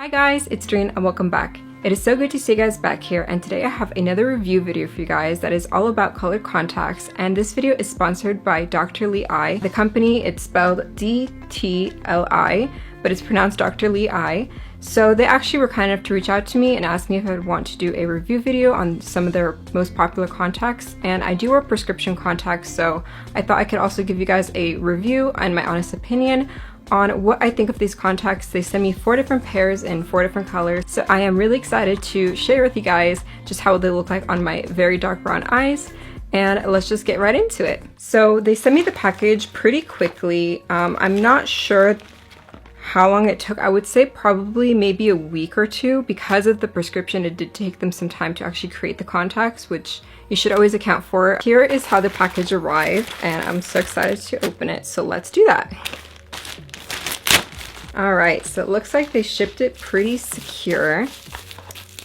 Hi guys, it's Doreen and welcome back. It is so good to see you guys back here, and today I have another review video for you guys that is all about colored contacts, and this video is sponsored by DTLEYE. The company, it's spelled DTLEYE, but it's pronounced DTLEYE. So they actually were kind enough to reach out to me and ask me if I would want to do a review video on some of their most popular contacts, and I do wear prescription contacts, so I thought I could also give you guys a review and my honest opinion on what I think of these contacts. They sent me 4 different pairs in 4 different colors, so I am really excited to share with you guys just how they look like on my very dark brown eyes, and let's just get right into it. So they sent me the package pretty quickly. I'm not sure how long it took. I would say probably maybe a week or 2. Because of the prescription, it did take them some time to actually create the contacts, which you should always account for. Here is how the package arrived, and I'm so excited to open it, so let's do that. Alright, so it looks like they shipped it pretty secure.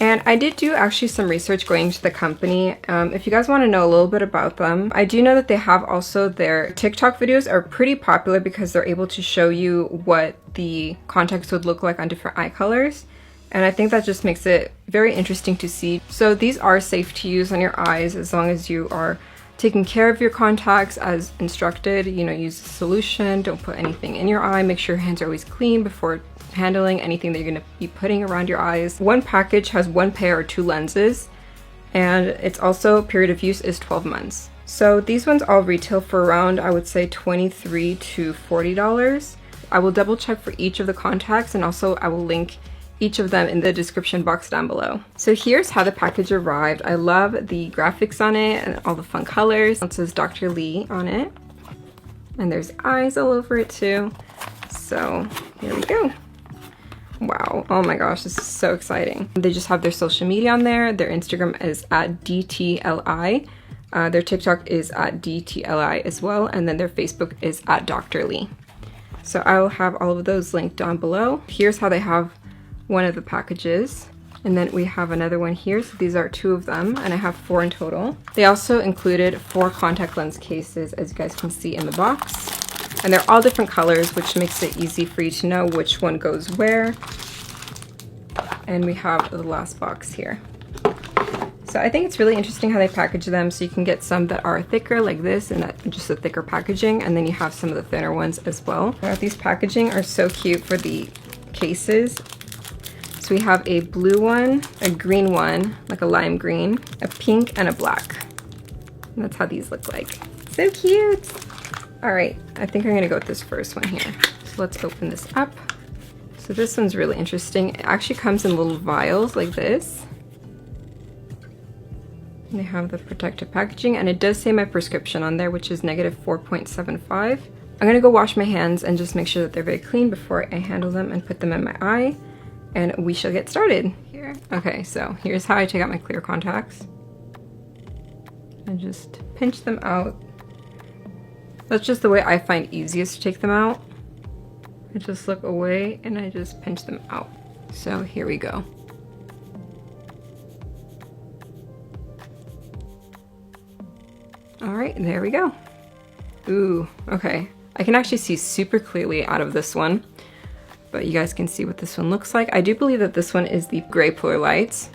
And I did do actually some research going into the company. If you guys want to know a little bit about them, I do know that they have also their TikTok videos are pretty popular because they're able to show you what the contacts would look like on different eye colors. And I think that just makes it very interesting to see. So these are safe to use on your eyes as long as you are taking care of your contacts as instructed. You know, use a solution, don't put anything in your eye, make sure your hands are always clean before handling anything that you're going to be putting around your eyes. One package has 1 pair or 2 lenses, and it's also period of use is 12 months. So these ones all retail for around, I would say, $23 to $40. I will double check for each of the contacts, and also I will link each of them in the description box down below. So here's how the package arrived. I love the graphics on it and all the fun colors. It says Dr. Lee on it, and there's eyes all over it too. So here we go. Wow, oh my gosh, this is so exciting. They just have their social media on there. Their Instagram is at DTLEYE. Their TikTok is at DTLEYE as well, and then their Facebook is at Dr. Lee. So I will have all of those linked down below. Here's how they have one of the packages, and then we have another one here. So these are 2 of them, and I have 4 in total. They also included 4 contact lens cases, as you guys can see in the box, and they're all different colors, which makes it easy for you to know which one goes where. And we have the last box here. So I think it's really interesting how they package them, so you can get some that are thicker like this and that just a thicker packaging, and then you have some of the thinner ones as well. These packaging are so cute for the cases. So we have a blue one, a green one, like a lime green, a pink, and a black. And that's how these look like. So cute! Alright, I think I'm gonna go with this first one here. So let's open this up. So this one's really interesting. It actually comes in little vials like this. And they have the protective packaging, and it does say my prescription on there, which is -4.75. I'm gonna go wash my hands and just make sure that they're very clean before I handle them and put them in my eye. And we shall get started here. Okay, so here's how I take out my clear contacts. I just pinch them out. That's just the way I find easiest to take them out. I just look away and I just pinch them out. So here we go. All right, there we go. Ooh, okay. I can actually see super clearly out of this one, but you guys can see what this one looks like. I do believe that this one is the gray polar lights.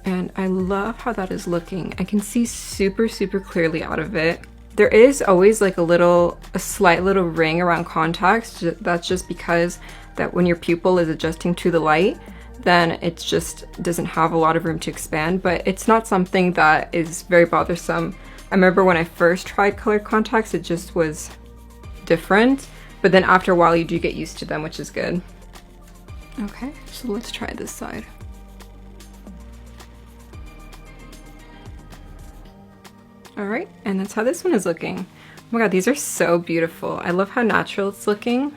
And I love how that is looking. I can see super, super clearly out of it. There is always like a slight little ring around contacts. That's just because that when your pupil is adjusting to the light, then it just doesn't have a lot of room to expand, but it's not something that is very bothersome. I remember when I first tried colored contacts, it just was different. But then after a while you do get used to them, which is good. Okay, so let's try this side. Alright, and that's how this one is looking. Oh my god, these are so beautiful. I love how natural it's looking.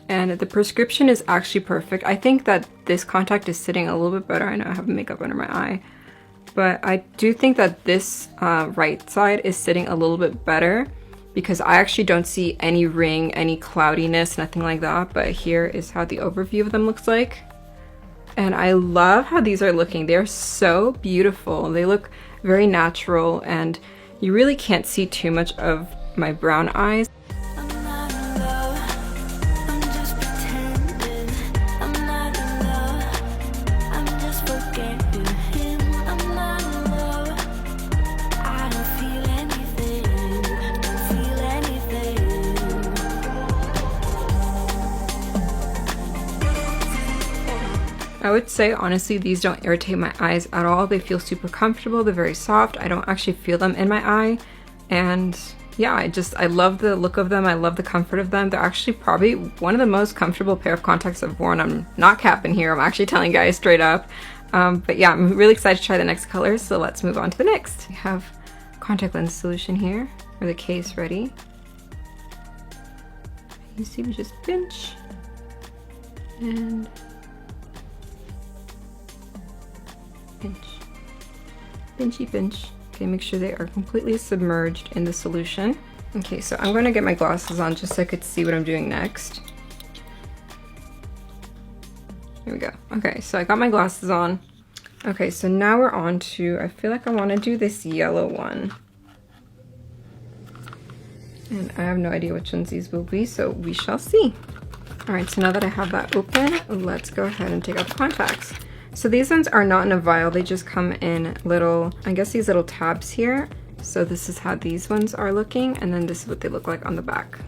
And the prescription is actually perfect. I think that this contact is sitting a little bit better. I know I have makeup under my eye. But I do think that this right side is sitting a little bit better, because I actually don't see any ring, any cloudiness, nothing like that. But here is how the overview of them looks like. And I love how these are looking. They're so beautiful. They look very natural, and you really can't see too much of my brown eyes. I would say honestly these don't irritate my eyes at all. They feel super comfortable, they're very soft. I don't actually feel them in my eye, and yeah, I love the look of them. I love the comfort of them. They're actually probably one of the most comfortable pair of contacts I've worn. I'm not capping here, I'm actually telling you guys straight up. But yeah, I'm really excited to try the next colors, so let's move on to the next. We have contact lens solution here, or the case ready. You see, we just pinch and pinch, pinchy pinch. Okay, make sure they are completely submerged in the solution. Okay, so I'm going to get my glasses on just so I could see what I'm doing next. Here we go. Okay, so I got my glasses on. Okay, so now we're on to, I feel like I want to do this yellow one. And I have no idea which ones these will be, so we shall see. All right, so now that I have that open, let's go ahead and take out the contacts. So these ones are not in a vial, they just come in little, I guess these little tabs here. So this is how these ones are looking, and then this is what they look like on the back.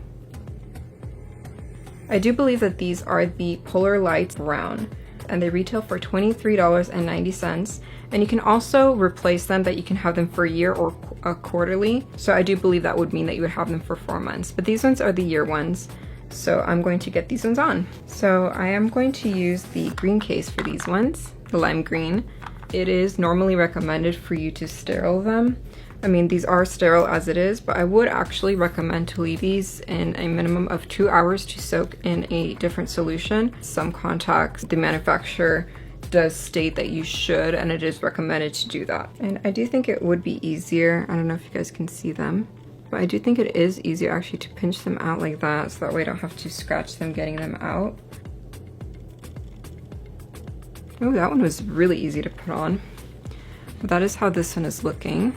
I do believe that these are the Polar Light Brown, and they retail for $23.90. And you can also replace them, that you can have them for a year or a quarterly. So I do believe that would mean that you would have them for 4 months, but these ones are the year ones. So I'm going to get these ones on. So I am going to use the green case for these ones, the lime green. It is normally recommended for you to sterile them. I mean, these are sterile as it is, but I would actually recommend to leave these in a minimum of 2 hours to soak in a different solution. Some contacts, the manufacturer does state that you should, and it is recommended to do that. And I do think it would be easier, I don't know if you guys can see them, but I do think it is easier actually to pinch them out like that, so that way I don't have to scratch them getting them out. Oh, that one was really easy to put on. But that is how this one is looking.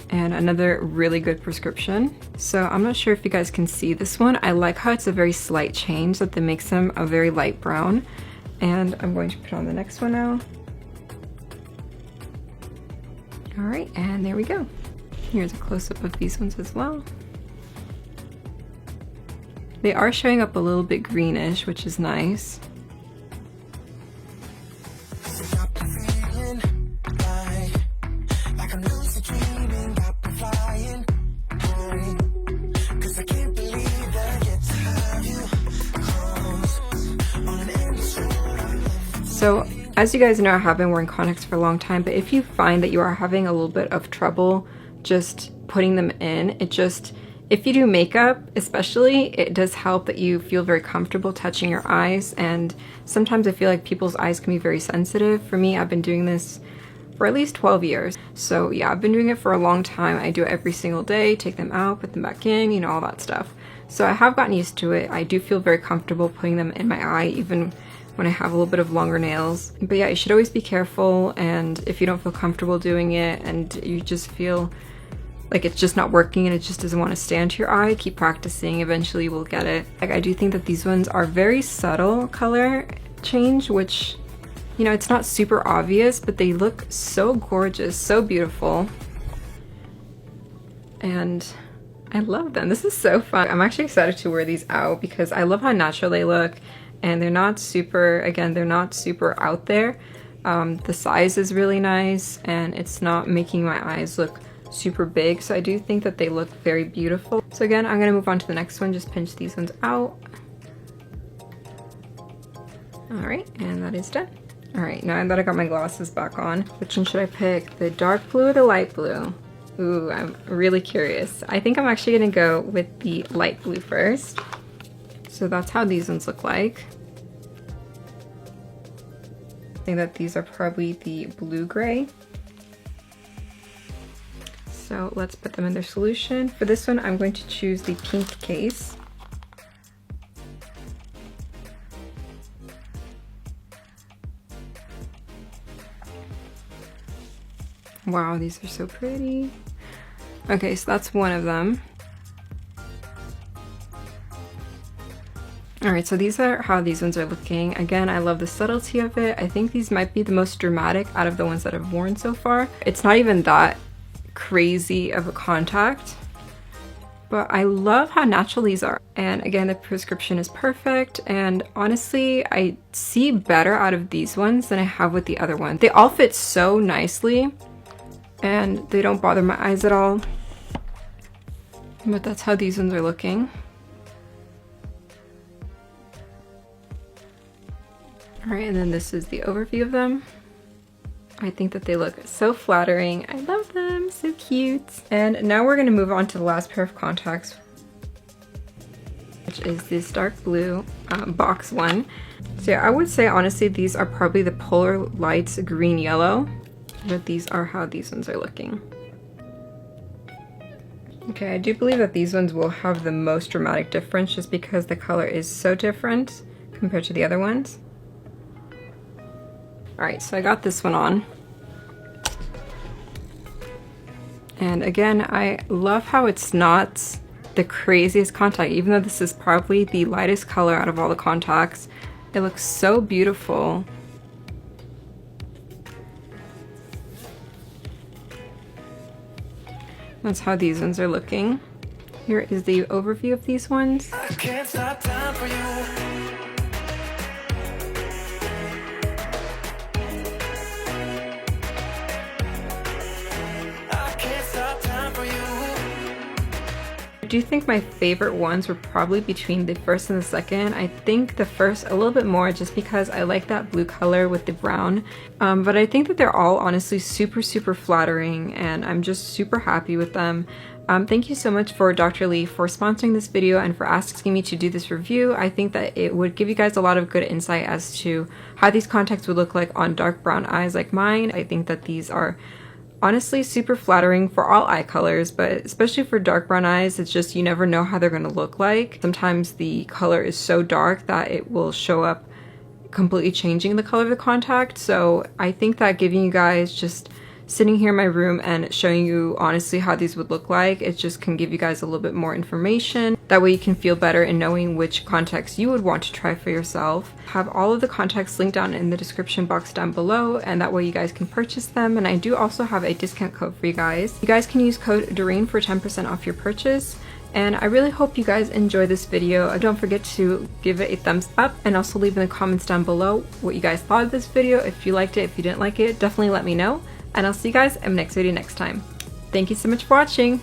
And another really good prescription. So I'm not sure if you guys can see this one. I like how it's a very slight change, that makes them a very light brown. And I'm going to put on the next one now. All right, and there we go. Here's a close-up of these ones as well. They are showing up a little bit greenish, which is nice. So as you guys know, I have been wearing contacts for a long time, but if you find that you are having a little bit of trouble just putting them in, if you do makeup especially, it does help that you feel very comfortable touching your eyes. And sometimes I feel like people's eyes can be very sensitive. For me, I've been doing this for at least 12 years. So yeah, I've been doing it for a long time. I do it every single day, take them out, put them back in, you know, all that stuff. So I have gotten used to it. I do feel very comfortable putting them in my eye, even when I have a little bit of longer nails. But yeah, you should always be careful, and if you don't feel comfortable doing it and you just feel like it's just not working and it just doesn't want to stay onto your eye, keep practicing, eventually you will get it. Like, I do think that these ones are very subtle color change, which, you know, it's not super obvious, but they look so gorgeous, so beautiful. And I love them. This is so fun. I'm actually excited to wear these out because I love how natural they look, and they're not super, again, they're not super out there. The size is really nice, and it's not making my eyes look super big, so I do think that they look very beautiful. So again, I'm gonna move on to the next one, just pinch these ones out. All right, and that is done. All right, now that I got my glasses back on, which one should I pick? The dark blue or the light blue? Ooh, I'm really curious. I think I'm actually gonna go with the light blue first. So that's how these ones look like. I think that these are probably the blue-gray. So let's put them in their solution. For this one, I'm going to choose the pink case. Wow, these are so pretty. Okay, so that's one of them. Alright, so these are how these ones are looking. Again, I love the subtlety of it. I think these might be the most dramatic out of the ones that I've worn so far. It's not even that crazy of a contact. But I love how natural these are. And again, the prescription is perfect. And honestly, I see better out of these ones than I have with the other ones. They all fit so nicely and they don't bother my eyes at all. But that's how these ones are looking. Alright, and then this is the overview of them. I think that they look so flattering. I love them, so cute. And now we're going to move on to the last pair of contacts, which is this dark blue box one. So yeah, I would say honestly these are probably the Polar Lights green yellow, but these are how these ones are looking. Okay, I do believe that these ones will have the most dramatic difference just because the color is so different compared to the other ones. Alright, so I got this one on. And again, I love how it's not the craziest contact, even though this is probably the lightest color out of all the contacts. It looks so beautiful. That's how these ones are looking. Here is the overview of these ones. I can't stop time for you. I do think my favorite ones were probably between the first and the second. I think the first a little bit more just because I like that blue color with the brown. But I think that they're all honestly super flattering and I'm just super happy with them. Thank you so much for Dr. Lee for sponsoring this video and for asking me to do this review. I think that it would give you guys a lot of good insight as to how these contacts would look like on dark brown eyes like mine. I think that these are honestly super flattering for all eye colors, but especially for dark brown eyes, it's just you never know how they're going to look like. Sometimes the color is so dark that it will show up completely changing the color of the contact. So I think that giving you guys just sitting here in my room and showing you honestly how these would look like, it just can give you guys a little bit more information. That way you can feel better in knowing which contacts you would want to try for yourself. Have all of the contacts linked down in the description box down below, and that way you guys can purchase them. And I do also have a discount code for you guys. You guys can use code Doreen for 10% off your purchase. And I really hope you guys enjoy this video. Don't forget to give it a thumbs up and also leave in the comments down below what you guys thought of this video. If you liked it, if you didn't like it, definitely let me know. And I'll see you guys in the next video next time. Thank you so much for watching.